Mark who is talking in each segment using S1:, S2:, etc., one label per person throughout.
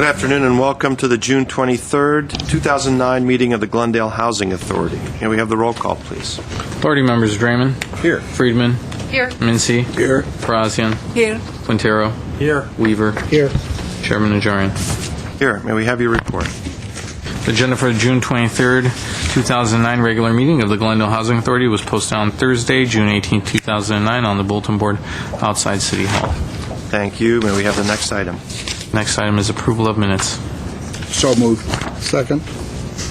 S1: afternoon and welcome to the June 23rd, 2009 meeting of the Glendale Housing Authority. May we have the roll call, please?
S2: Authority members: Draymond.
S1: Here.
S2: Friedman.
S3: Here.
S2: Mincy.
S1: Here.
S2: Parazian.
S3: Here.
S2: Quintero.
S1: Here.
S2: Weaver.
S1: Here.
S2: Chairman Najarian.
S1: Here. May we have your report?
S2: The agenda for the June 23rd, 2009 regular meeting of the Glendale Housing Authority was posted on Thursday, June 18, 2009 on the bulletin board outside City Hall.
S1: Thank you. May we have the next item?
S2: Next item is approval of minutes.
S4: So moved. Second.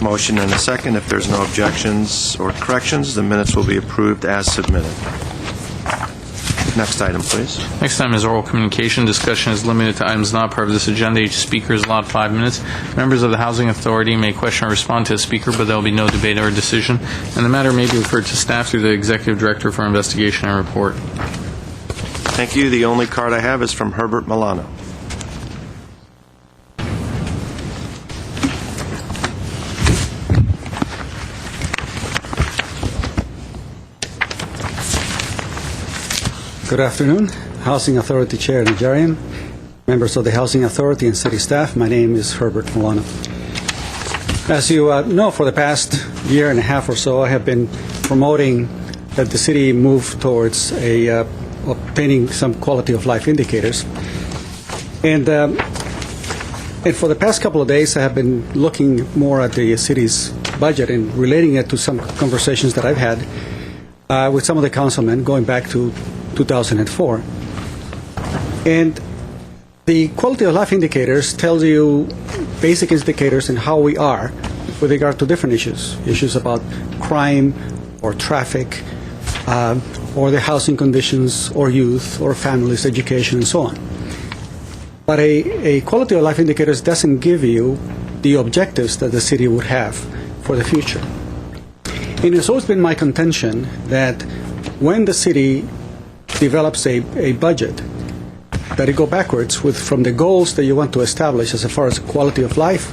S1: Motion and a second. If there's no objections or corrections, the minutes will be approved as submitted. Next item, please.
S2: Next item is oral communication. Discussion is limited to items not part of this agenda. Each speaker is allowed 5 minutes. Members of the Housing Authority may question or respond to a speaker, but there will be no debate or decision, and the matter may be referred to staff through the Executive Director for investigation and report.
S1: Thank you. The only card I have is from Herbert Milano.
S5: Good afternoon. Housing Authority Chair Najarian, members of the Housing Authority and city staff, my name is Herbert Milano. As you know, for the past year and a half or so, I have been promoting that the city move towards obtaining some quality of life indicators. And for the past couple of days, I have been looking more at the city's budget and relating it to some conversations that I've had with some of the councilmen going back to 2004. And the quality of life indicators tells you basic indicators in how we are with regard to different issues about crime or traffic or the housing conditions or youth or families, education, and so on. But a quality of life indicators doesn't give you the objectives that the city would have for the future. And it's always been my contention that when the city develops a budget, that it go backwards from the goals that you want to establish as far as quality of life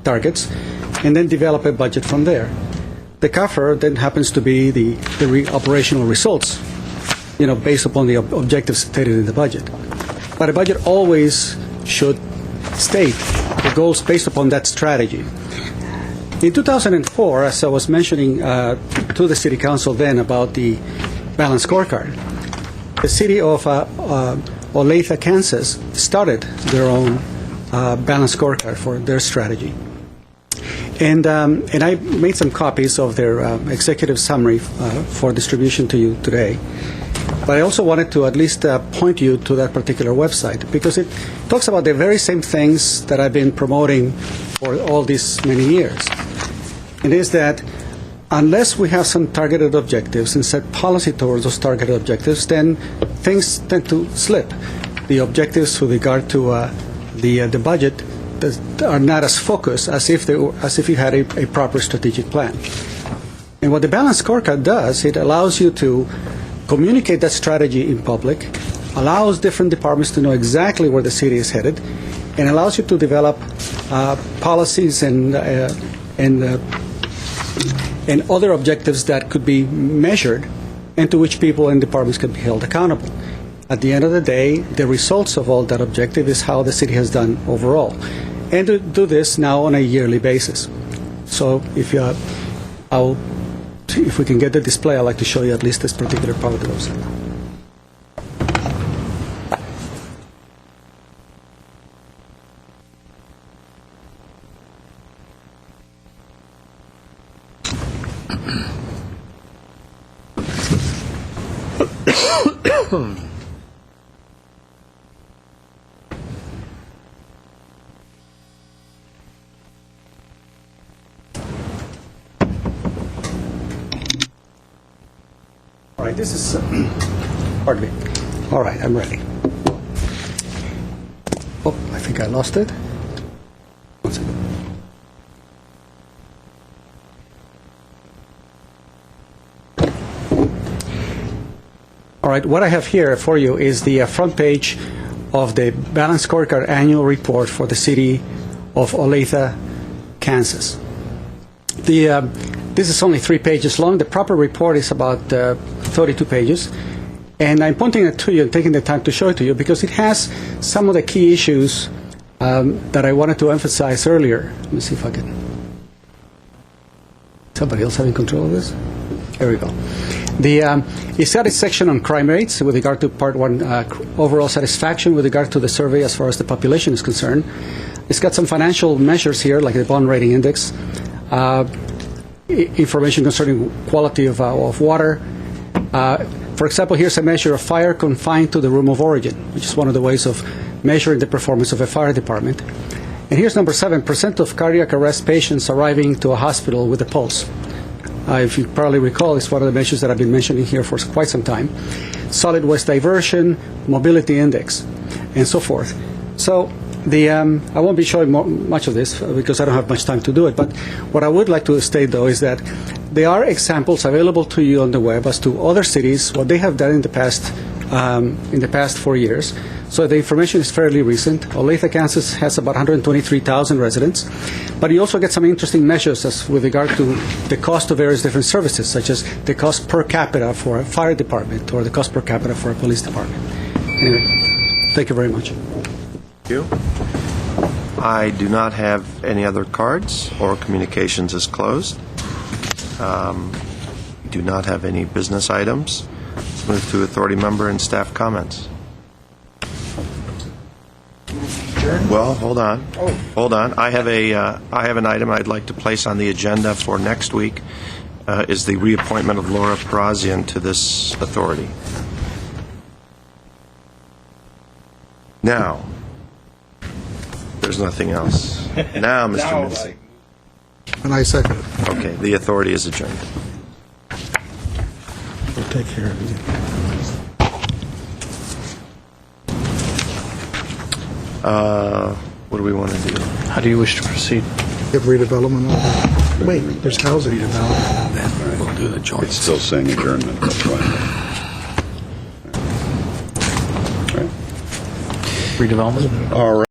S5: targets, and then develop a budget from there. The CAFR then happens to be the operational results, based upon the objectives stated in the budget. But a budget always should state the goals based upon that strategy. In 2004, as I was mentioning to the City Council then about the balanced scorecard, the city of Olathe, Kansas started their own balanced scorecard for their strategy. And I made some copies of their executive summary for distribution to you today. But I also wanted to at least point you to that particular website, because it talks about the very same things that I've been promoting for all these many years. It is that unless we have some targeted objectives and set policy towards those targeted objectives, then things tend to slip. The objectives with regard to the budget are not as focused as if you had a proper strategic plan. And what the balanced scorecard does, it allows you to communicate that strategy in public, allows different departments to know exactly where the city is headed, and allows you to develop policies and other objectives that could be measured and to which people and departments can be held accountable. At the end of the day, the results of all that objective is how the city has done overall. And to do this now on a yearly basis. So if we can get the display, I'd like to show you at least this particular part of the website. All right, this is, pardon me. All right, I'm ready. Oh, I think I lost it. One second. All right, what I have here for you is the front page of the Balanced Scorecard Annual Report for the city of Olathe, Kansas. This is only 3 pages long. The proper report is about 32 pages. And I'm pointing it to you and taking the time to show it to you because it has some of the key issues that I wanted to emphasize earlier. Let me see if I can. Somebody else having control of this? There we go. It's got a section on crime rates with regard to Part 1, overall satisfaction with regard to the survey as far as the population is concerned. It's got some financial measures here, like the bond rating index, information concerning quality of water. For example, here's a measure of fire confined to the room of origin, which is one of the ways of measuring the performance of a fire department. And here's number 7, % of cardiac arrest patients arriving to a hospital with a pulse. If you probably recall, it's one of the measures that I've been mentioning here for quite some time. Solid waste diversion, mobility index, and so forth. So I won't be showing much of this because I don't have much time to do it, but what I would like to state, though, is that there are examples available to you on the web as to other cities, what they have done in the past 4 years. So the information is fairly recent. Olathe, Kansas has about 123,000 residents, but you also get some interesting measures as with regard to the cost of various different services, such as the cost per capita for a fire department or the cost per capita for a police department. Anyway, thank you very much.
S1: Thank you. I do not have any other cards. Oral communications is closed. We do not have any business items. Let's move to authority member and staff comments. Well, hold on. Hold on. I have an item I'd like to place on the agenda for next week. Is the reappointment of Laura Parazian to this authority. Now, there's nothing else. Now, Mr. Mincy.
S4: And I second it.
S1: Okay, the authority is adjourned.
S4: We'll take care of it.
S1: What do we want to do?
S2: How do you wish to proceed?
S4: Get redevelopment over. Wait, there's housing.
S3: We'll do the joint. It's still saying adjournment. That's fine.
S2: Redevelopment?
S3: All right.